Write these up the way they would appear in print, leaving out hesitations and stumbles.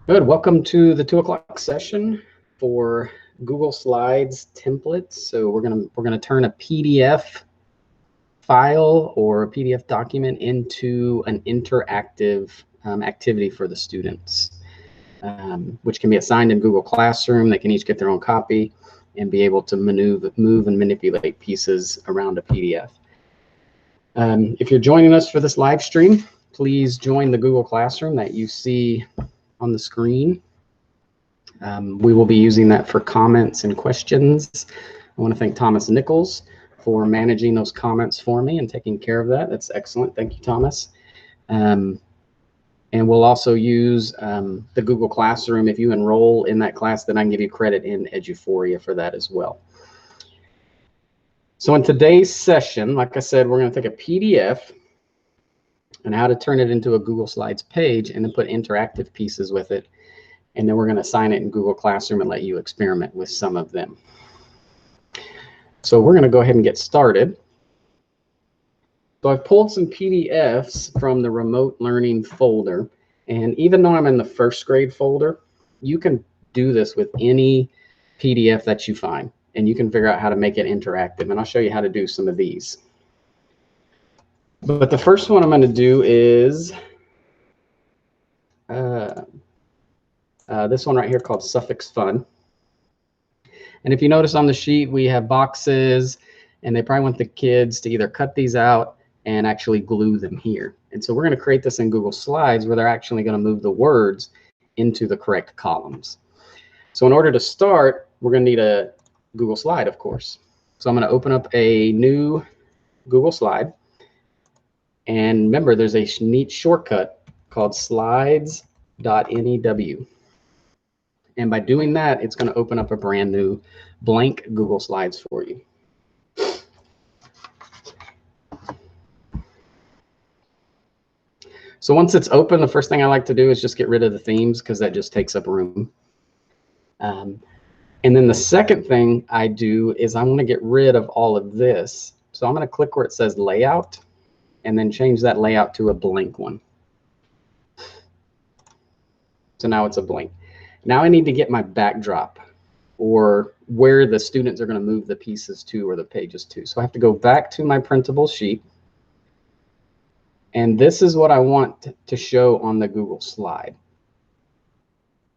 Good. Welcome to the 2 o'clock session for Google Slides templates. So we're gonna turn a PDF file or a PDF document into an interactive activity for the students, which can be assigned in Google Classroom. They can each get their own copy and be able to move and manipulate pieces around a PDF. If you're joining us for this live stream, please join the Google Classroom that you see on the screen. We will be using that for comments and questions. I want to thank Thomas Nichols for managing those comments for me and taking care of that. That's excellent. Thank you, Thomas. And we'll also use the Google Classroom. If you enroll in that class, then I can give you credit in Eduphoria for that as well. So in today's session, like I said, we're going to take a PDF and how to turn it into a Google Slides page and then put interactive pieces with it. And then we're going to assign it in Google Classroom and let you experiment with some of them. So we're going to go ahead and get started. So I've pulled some PDFs from the remote learning folder. And even though I'm in the first grade folder, you can do this with any PDF that you find. And you can figure out how to make it interactive. And I'll show you how to do some of these. But the first one I'm going to do is this one right here called Suffix Fun. And if you notice on the sheet, we have boxes, and they probably want the kids to either cut these out and actually glue them here. And so we're going to create this in Google Slides where they're actually going to move the words into the correct columns. So in order to start, we're going to need a Google Slide, of course. So I'm going to open up a new Google Slide. And remember, there's a neat shortcut called slides.new. And by doing that, it's going to open up a brand new blank Google Slides for you. So once it's open, the first thing I like to do is just get rid of the themes because that just takes up room. And then the second thing I do is I want to get rid of all of this. So I'm going to click where it says layout and then change that layout to a blank one. So now it's a blank. Now I need to get my backdrop or where the students are going to move the pieces to or the pages to. So I have to go back to my printable sheet. And this is what I want to show on the Google slide.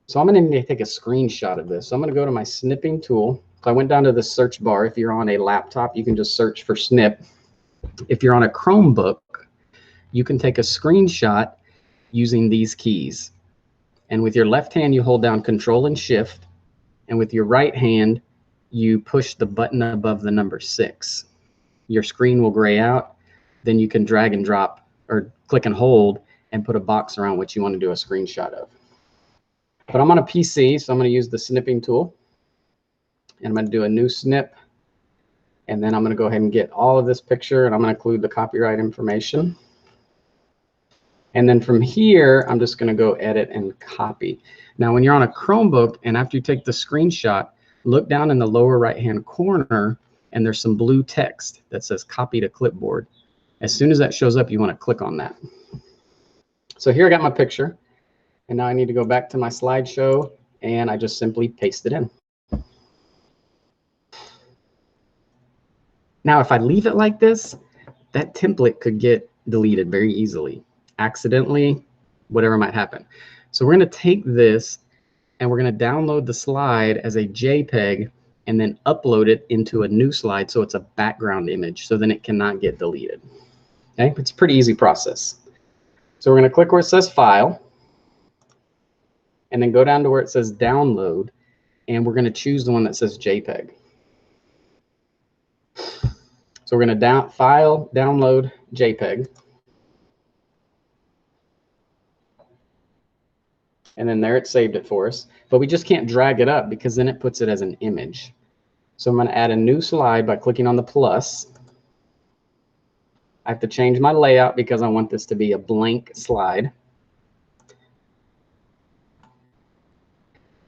So I'm going to need to take a screenshot of this. So I'm going to go to my snipping tool. So I went down to the search bar. If you're on a laptop, you can just search for snip. If you're on a Chromebook, you can take a screenshot using these keys. And with your left hand, you hold down Control and Shift. And with your right hand, you push the button above the number 6. Your screen will gray out. Then you can drag and drop or click and hold and put a box around what you want to do a screenshot of. But I'm on a PC, so I'm going to use the snipping tool. And I'm going to do a new snip. And then I'm going to go ahead and get all of this picture, and I'm going to include the copyright information. And then from here, I'm just going to go edit and copy. Now, when you're on a Chromebook, and after you take the screenshot, look down in the lower right-hand corner, and there's some blue text that says copy to clipboard. As soon as that shows up, you want to click on that. So here I got my picture. And now I need to go back to my slideshow, and I just simply paste it in. Now, if I leave it like this, that template could get deleted very easily, accidentally, whatever might happen. So we're going to take this, and we're going to download the slide as a JPEG, and then upload it into a new slide so it's a background image, so then it cannot get deleted. Okay, it's a pretty easy process. So we're going to click where it says File, and then go down to where it says Download, and we're going to choose the one that says JPEG. So we're going to File, Download, JPEG. And then there it saved it for us. But we just can't drag it up because then it puts it as an image. So I'm going to add a new slide by clicking on the plus. I have to change my layout because I want this to be a blank slide.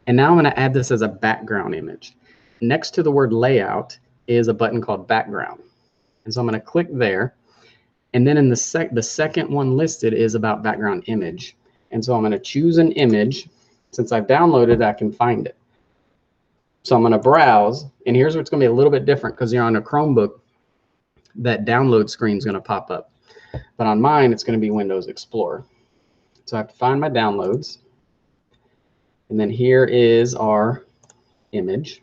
And now I'm going to add this as a background image. Next to the word layout is a button called background. And so I'm going to click there. And then in the second one listed is about background image. And so I'm going to choose an image. Since I've downloaded, I can find it. So I'm going to browse, and here's what's going to be a little bit different because you're on a Chromebook. That download screen is going to pop up. But on mine, it's going to be Windows Explorer. So I have to find my downloads. And then here is our image.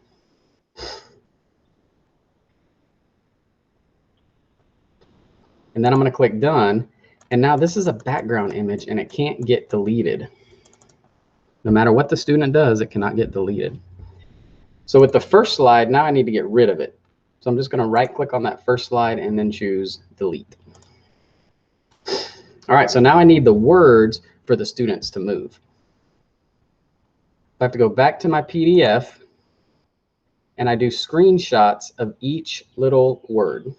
And then I'm going to click Done. And now this is a background image, and it can't get deleted. No matter what the student does, it cannot get deleted. So with the first slide, now I need to get rid of it. So I'm just going to right-click on that first slide and then choose Delete. All right, so now I need the words for the students to move. I have to go back to my PDF, and I do screenshots of each little word.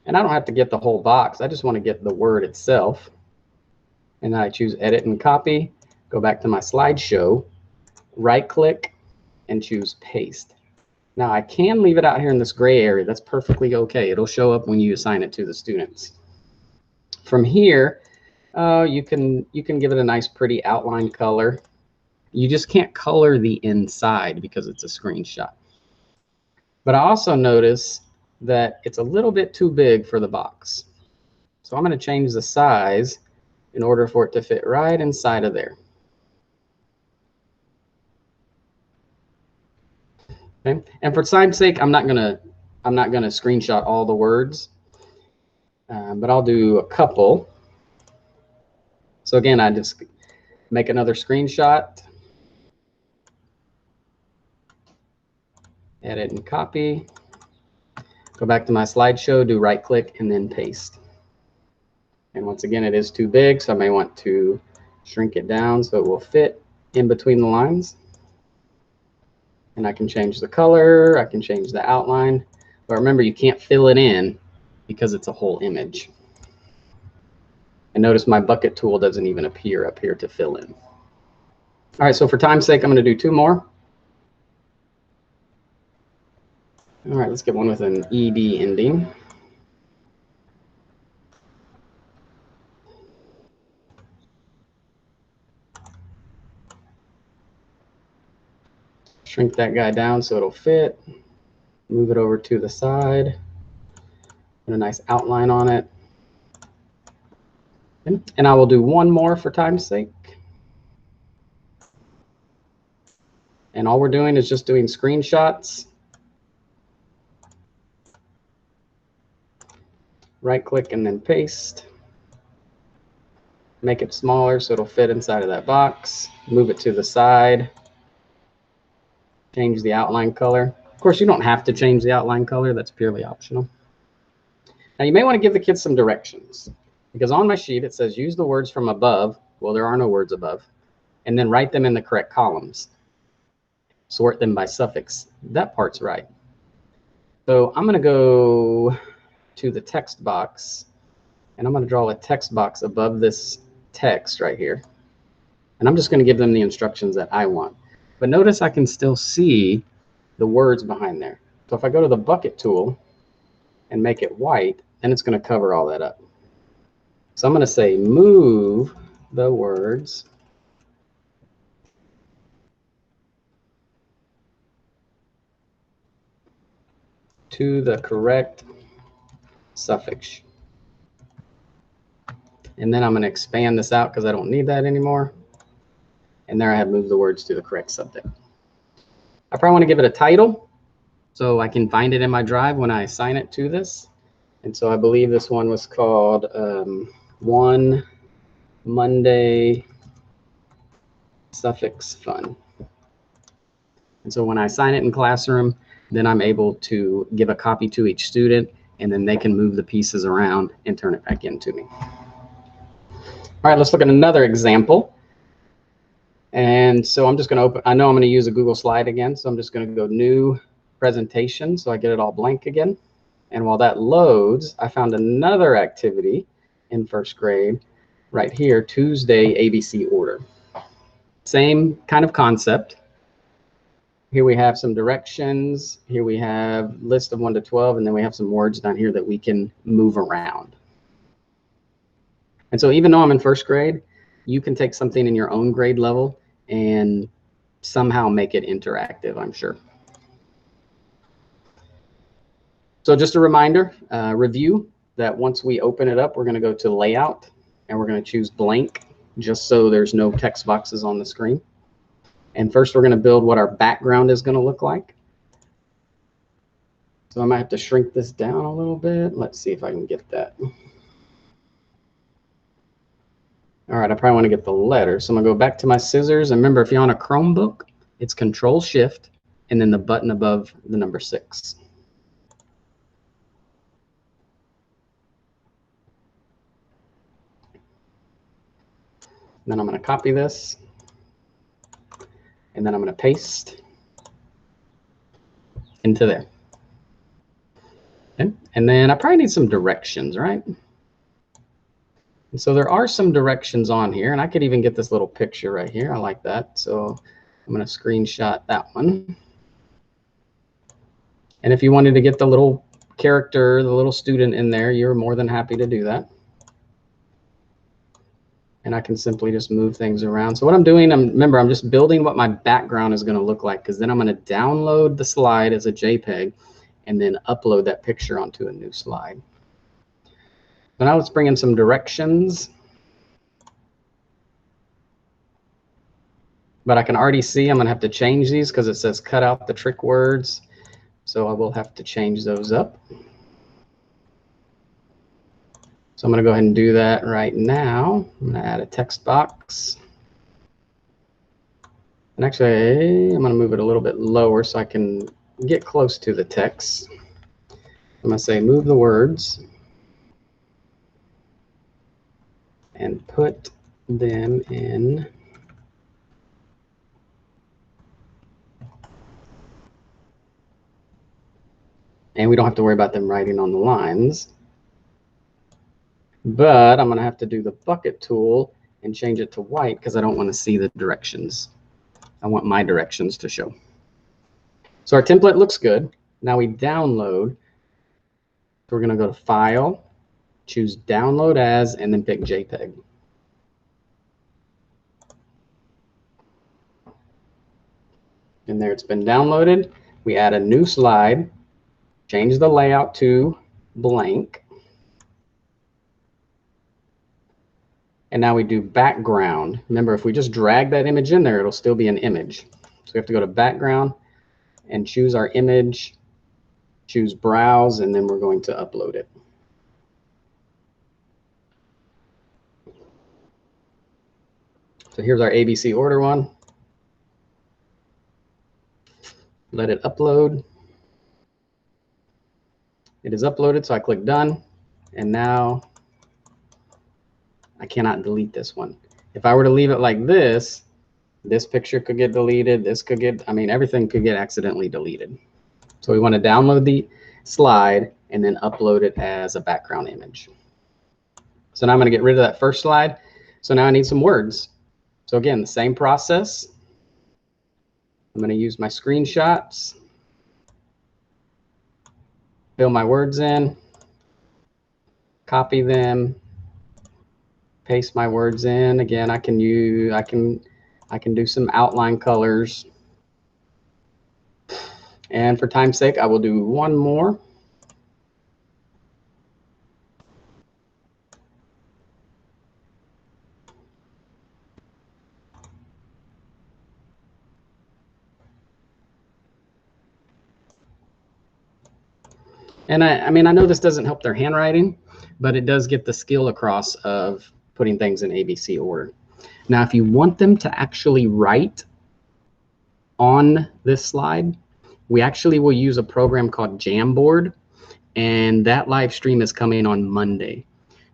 And I don't have to get the whole box. I just want to get the word itself. And then I choose Edit and Copy, go back to my slideshow, right-click, and choose Paste. Now I can leave it out here in this gray area. That's perfectly okay. It'll show up when you assign it to the students. From here, you can give it a nice pretty outline color. You just can't color the inside because it's a screenshot. But I also notice that it's a little bit too big for the box. So I'm going to change the size in order for it to fit right inside of there. Okay. And for time's sake, I'm not gonna screenshot all the words, but I'll do a couple. So again, I just make another screenshot, edit and copy, go back to my slideshow, do right click and then paste. And once again, it is too big, so I may want to shrink it down so it will fit in between the lines. And I can change the color, I can change the outline. But remember, you can't fill it in because it's a whole image. And notice my bucket tool doesn't even appear up here to fill in. All right, so for time's sake, I'm going to do two more. All right, let's get one with an ED ending. Shrink that guy down so it'll fit. Move it over to the side. Put a nice outline on it. And I will do one more for time's sake. And all we're doing is just doing screenshots. Right click and then paste. Make it smaller so it'll fit inside of that box. Move it to the side. Change the outline color. Of course, you don't have to change the outline color. That's purely optional. Now, you may want to give the kids some directions, because on my sheet, it says use the words from above. Well, there are no words above. And then write them in the correct columns. Sort them by suffix. That part's right. So I'm going to go to the text box, and I'm going to draw a text box above this text right here. And I'm just going to give them the instructions that I want. But notice I can still see the words behind there. So if I go to the bucket tool and make it white, then it's going to cover all that up. So I'm going to say move the words to the correct suffix. And then I'm going to expand this out because I don't need that anymore. And there I have moved the words to the correct subject. I probably want to give it a title so I can find it in my drive when I assign it to this. And so I believe this one was called One Monday Suffix Fun. And so when I assign it in Classroom, then I'm able to give a copy to each student, and then they can move the pieces around and turn it back into me. All right, let's look at another example. And so I'm just going to open, I know I'm going to use a Google slide again, so I'm just going to go New Presentation, so I get it all blank again. And while that loads, I found another activity in first grade right here, Tuesday ABC order. Same kind of concept. Here we have some directions. Here we have list of 1 to 12, and then we have some words down here that we can move around. And so even though I'm in first grade, you can take something in your own grade level and somehow make it interactive, I'm sure. So just a reminder, review that once we open it up, we're going to go to layout and we're going to choose blank just so there's no text boxes on the screen. And first we're going to build what our background is going to look like. So I might have to shrink this down a little bit. Let's see if I can get that. All right, I probably want to get the letter. So I'm going to go back to my scissors. And remember, if you're on a Chromebook, it's Control-Shift and then the button above the number 6. Then I'm going to copy this. And then I'm going to paste into there. Okay. And then I probably need some directions, right? And so there are some directions on here, and I could even get this little picture right here. I like that. So I'm going to screenshot that one. And if you wanted to get the little character, the little student in there, you're more than happy to do that. And I can simply just move things around. So what I'm doing, remember, I'm just building what my background is going to look like, because then I'm going to download the slide as a JPEG and then upload that picture onto a new slide. So now let's bring in some directions. But I can already see I'm going to have to change these because it says cut out the trick words. So I will have to change those up. So I'm going to go ahead and do that right now. I'm going to add a text box. And actually, I'm going to move it a little bit lower so I can get close to the text. I'm going to say move the words and put them in and we don't have to worry about them writing on the lines. But I'm going to have to do the bucket tool and change it to white because I don't want to see the directions. I want my directions to show. So our template looks good. Now we download. So we're going to go to File, choose Download As, and then pick JPEG. And there it's been downloaded. We add a new slide, change the layout to blank. And now we do background. Remember, if we just drag that image in there, it'll still be an image. So we have to go to background and choose our image, choose browse, and then we're going to upload it. So here's our ABC order one. Let it upload. It is uploaded, so I click done. And now I cannot delete this one. If I were to leave it like this picture could get deleted. This could get, everything could get accidentally deleted. So we want to download the slide and then upload it as a background image. So now I'm going to get rid of that first slide. So now I need some words. So again, the same process. I'm going to use my screenshots, fill my words in, copy them, paste my words in. Again, I can do some outline colors. And for time's sake, I will do one more. And I know this doesn't help their handwriting, but it does get the skill across of putting things in ABC order. Now, if you want them to actually write on this slide, we actually will use a program called Jamboard, and that live stream is coming on Monday.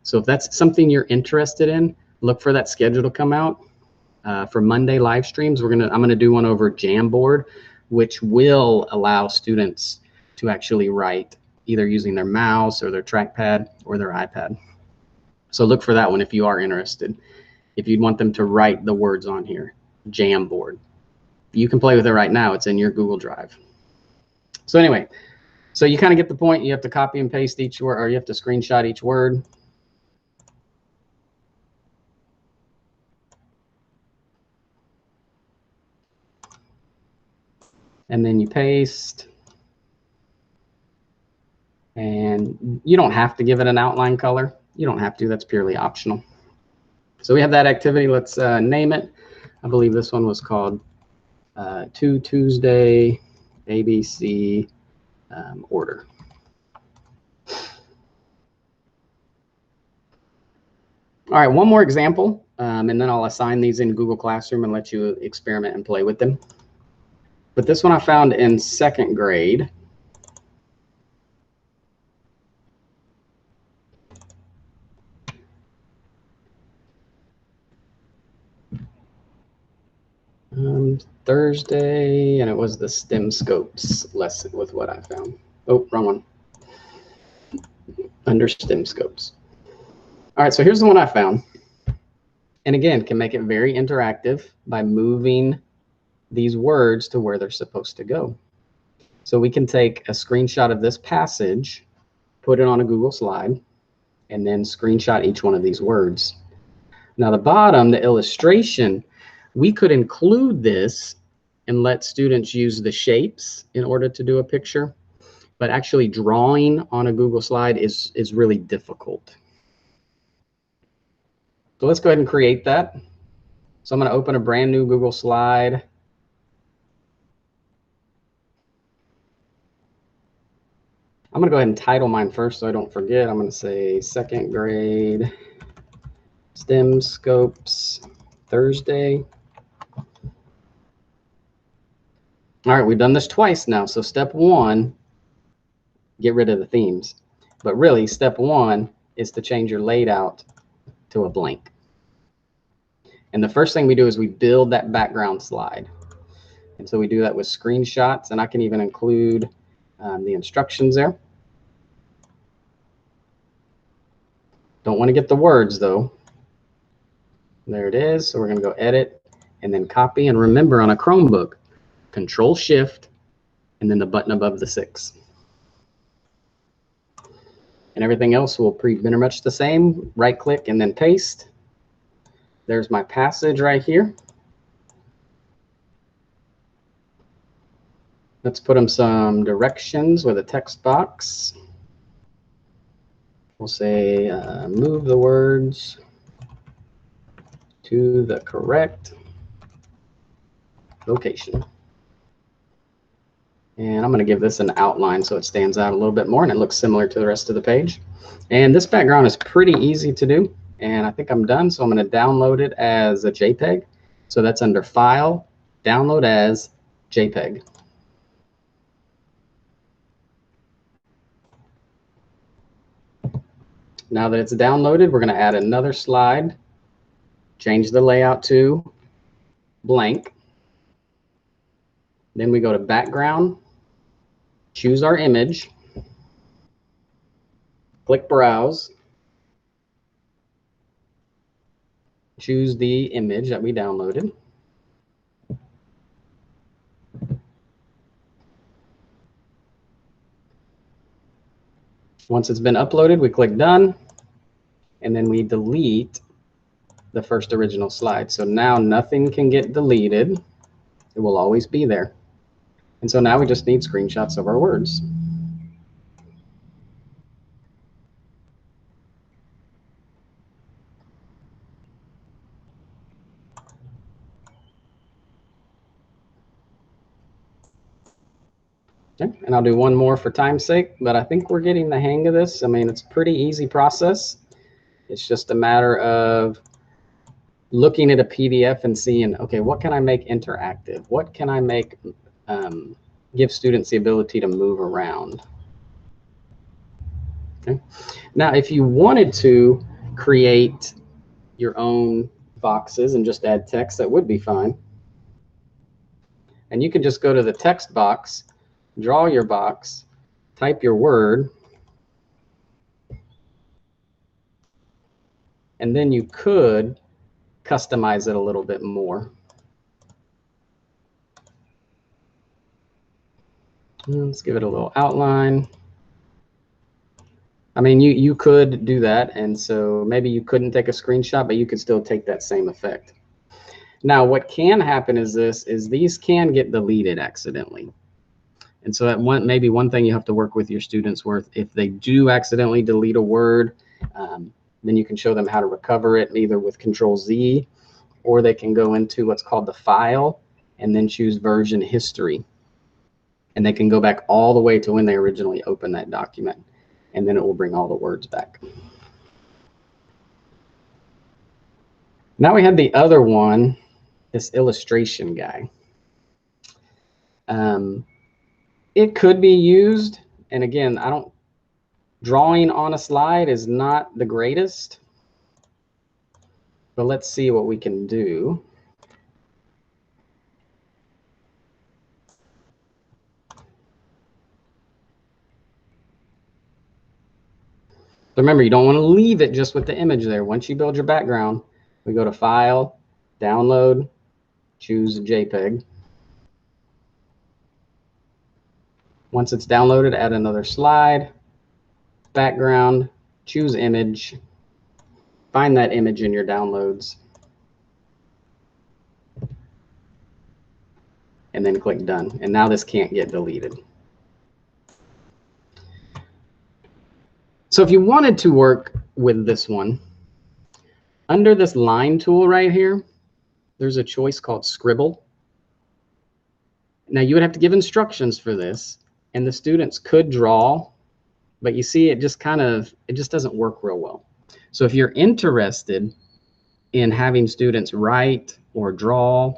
So if that's something you're interested in, look for that schedule to come out. For Monday live streams, I'm gonna do one over Jamboard, which will allow students to actually write either using their mouse or their trackpad or their iPad. So look for that one if you are interested. If you'd want them to write the words on here, Jamboard. You can play with it right now. It's in your Google Drive. So anyway, so you kind of get the point. You have to copy and paste each word, or you have to screenshot each word. and then you paste. And you don't have to give it an outline color. You don't have to, that's purely optional. So we have that activity. Let's name it. I believe this one was called To Tuesday ABC order. All right, one more example, and then I'll assign these in Google Classroom and let you experiment and play with them. But this one I found in 2nd grade. Thursday, and it was the STEM Scopes lesson with what I found. Oh, wrong one. Under STEM Scopes. All right, so here's the one I found. And again, can make it very interactive by moving these words to where they're supposed to go. So we can take a screenshot of this passage, put it on a Google slide, and then screenshot each one of these words. Now the bottom, the illustration, we could include this and let students use the shapes in order to do a picture, but actually drawing on a Google slide is really difficult. So let's go ahead and create that. So I'm going to open a brand new Google slide. I'm going to go ahead and title mine first so I don't forget. I'm going to say 2nd grade STEM Scopes Thursday. All right, we've done this twice now. So step 1, get rid of the themes. But really, step 1 is to change your layout to a blank. And the first thing we do is we build that background slide. And so we do that with screenshots, and I can even include the instructions there. Don't want to get the words though. There it is. So we're going to go edit and then copy. And remember, on a Chromebook, Control Shift and then the button above the 6. And everything else will be pretty much the same. Right click and then paste. There's my passage right here. Let's put them some directions with a text box. We'll say move the words to the correct location. And I'm going to give this an outline so it stands out a little bit more and it looks similar to the rest of the page. And this background is pretty easy to do. And I think I'm done. So I'm going to download it as a JPEG. So that's under File, Download as JPEG. Now that it's downloaded, we're going to add another slide, change the layout to blank. Then we go to background, choose our image, click browse, choose the image that we downloaded. Once it's been uploaded, we click done, and then we delete the first original slide. So now nothing can get deleted. It will always be there. And so now we just need screenshots of our words. Okay, and I'll do one more for time's sake, but I think we're getting the hang of this. I mean, it's a pretty easy process. It's just a matter of looking at a PDF and seeing, okay, what can I make interactive? What can I make give students the ability to move around? Okay. Now, if you wanted to create your own boxes and just add text, that would be fine. And you can just go to the text box, draw your box, type your word, and then you could customize it a little bit more. Let's give it a little outline. I mean, you could do that, and so maybe you couldn't take a screenshot, but you could still take that same effect. Now, what can happen is these can get deleted accidentally. And so that maybe one thing you have to work with your students with, if they do accidentally delete a word, then you can show them how to recover it either with Control-Z, or they can go into what's called the file and then choose version history. And they can go back all the way to when they originally opened that document, and then it will bring all the words back. Now we have the other one, this illustration guy. It could be used, and again, drawing on a slide is not the greatest, but let's see what we can do. Remember, you don't want to leave it just with the image there. Once you build your background, we go to File, Download, choose JPEG. Once it's downloaded, add another slide, background, choose image, find that image in your downloads, and then click Done. And now this can't get deleted. So if you wanted to work with this one, under this line tool right here, there's a choice called Scribble. Now you would have to give instructions for this, and the students could draw, but you see it just doesn't work real well. So if you're interested in having students write or draw,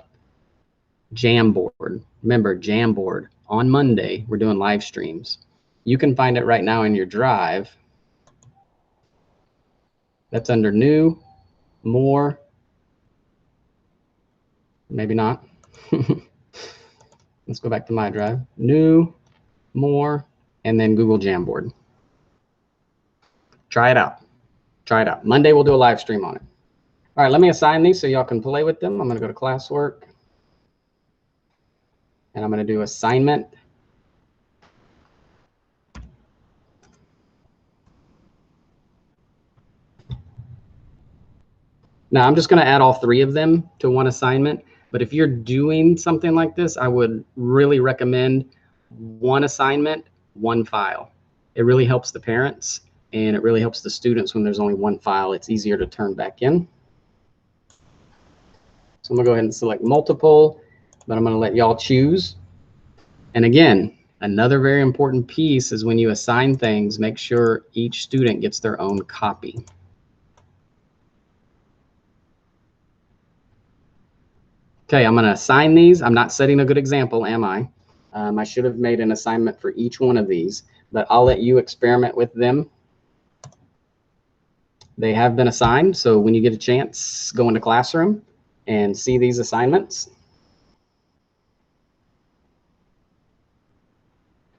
Jamboard. Remember, Jamboard, on Monday, we're doing live streams. You can find it right now in your drive. That's under New, More, maybe not. Let's go back to my drive. New, More, and then Google Jamboard. Try it out. Try it out. Monday, we'll do a live stream on it. All right, let me assign these so y'all can play with them. I'm going to go to Classwork, and I'm going to do Assignment. Now, I'm just going to add all three of them to one assignment. But if you're doing something like this, I would really recommend one assignment, one file. It really helps the parents, and it really helps the students when there's only one file. It's easier to turn back in. So I'm going to go ahead and select multiple, but I'm going to let y'all choose. And again, another very important piece is when you assign things, make sure each student gets their own copy. Okay, I'm going to assign these. I'm not setting a good example, am I? I should have made an assignment for each one of these, but I'll let you experiment with them. They have been assigned, so when you get a chance, go into Classroom and see these assignments.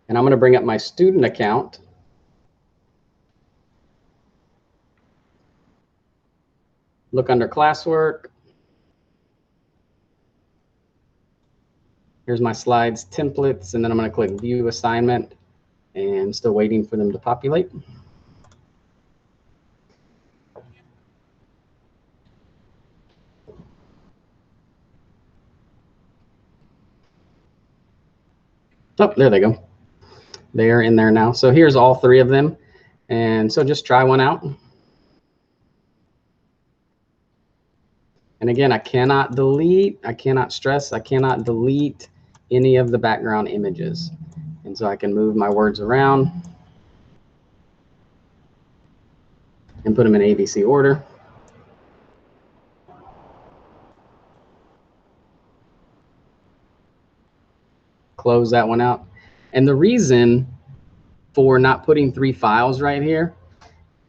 And I'm going to bring up my student account. Look under Classwork. Here's my slides, templates, and then I'm going to click View Assignment, and still waiting for them to populate. Oh, there they go. They're in there now. So here's all three of them. And so just try one out. And again, I cannot stress, I cannot delete any of the background images. And so I can move my words around and put them in ABC order. Close that one out. And the reason for not putting three files right here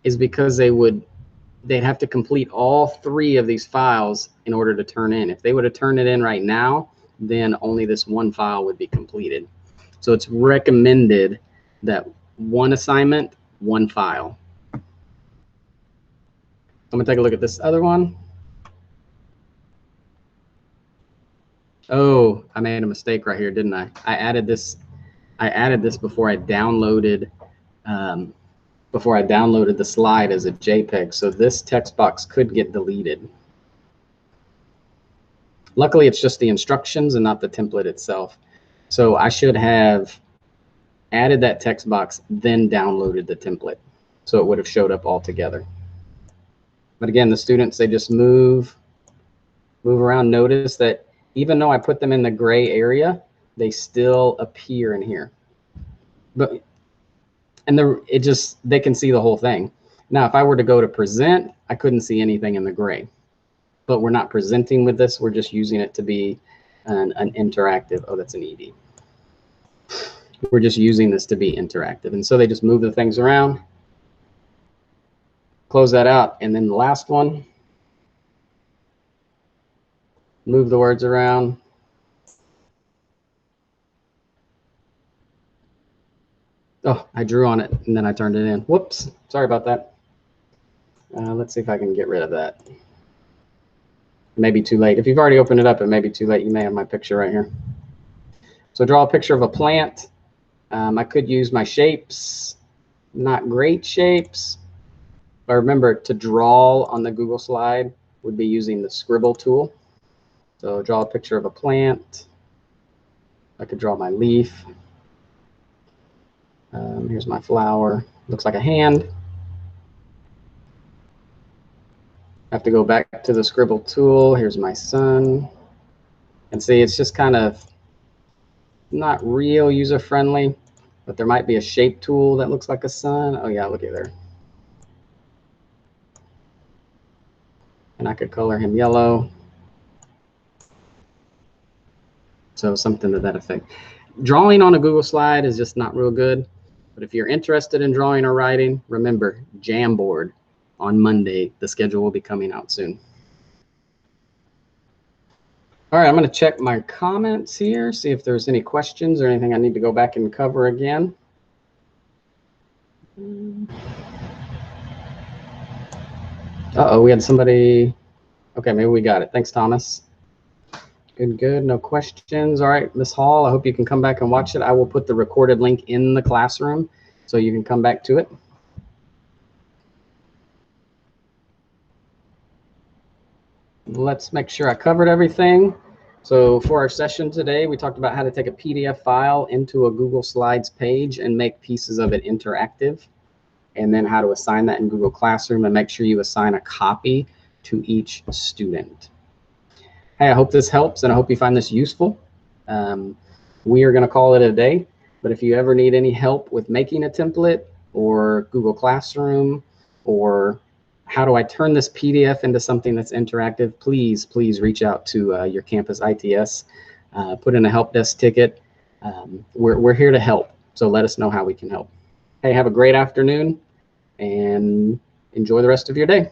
is because they'd have to complete all three of these files in order to turn in. If they would have turned it in right now, then only this one file would be completed. So it's recommended that one assignment, one file. I'm gonna take a look at this other one. Oh, I made a mistake right here, didn't I? I added this before I downloaded the slide as a JPEG. So this text box could get deleted. Luckily, it's just the instructions and not the template itself. So I should have added that text box, then downloaded the template. So it would have showed up all together. But again, the students, they just move around. Notice that even though I put them in the gray area, they still appear in here. But they can see the whole thing. Now, if I were to go to present, I couldn't see anything in the gray. But we're not presenting with this. We're just using it to be an interactive. Oh, that's an ED. We're just using this to be interactive. And so they just move the things around. Close that out. And then the last one, move the words around. Oh, I drew on it and then I turned it in. Whoops, sorry about that. Let's see if I can get rid of that. It may be too late. If you've already opened it up, it may be too late. You may have my picture right here. So draw a picture of a plant. I could use my shapes, not great shapes. But remember, to draw on the Google slide would be using the scribble tool. So draw a picture of a plant. I could draw my leaf. Here's my flower. Looks like a hand. I have to go back to the scribble tool. Here's my sun. And see, it's just kind of not real user-friendly, but there might be a shape tool that looks like a sun. Oh yeah, look at there. And I could color him yellow. So something to that effect. Drawing on a Google slide is just not real good. But if you're interested in drawing or writing, remember, Jamboard on Monday. The schedule will be coming out soon. All right, I'm going to check my comments here, see if there's any questions or anything I need to go back and cover again. Uh-oh, we had somebody. Okay, maybe we got it. Thanks, Thomas. Good, good. No questions. All right, Ms. Hall, I hope you can come back and watch it. I will put the recorded link in the classroom so you can come back to it. Let's make sure I covered everything. So for our session today, we talked about how to take a PDF file into a Google Slides page and make pieces of it interactive, and then how to assign that in Google Classroom and make sure you assign a copy to each student. Hey, I hope this helps and I hope you find this useful. We are going to call it a day, but if you ever need any help with making a template or Google Classroom, or how do I turn this PDF into something that's interactive, please reach out to your campus ITS, put in a help desk ticket. We're here to help, so let us know how we can help. Hey, have a great afternoon and enjoy the rest of your day.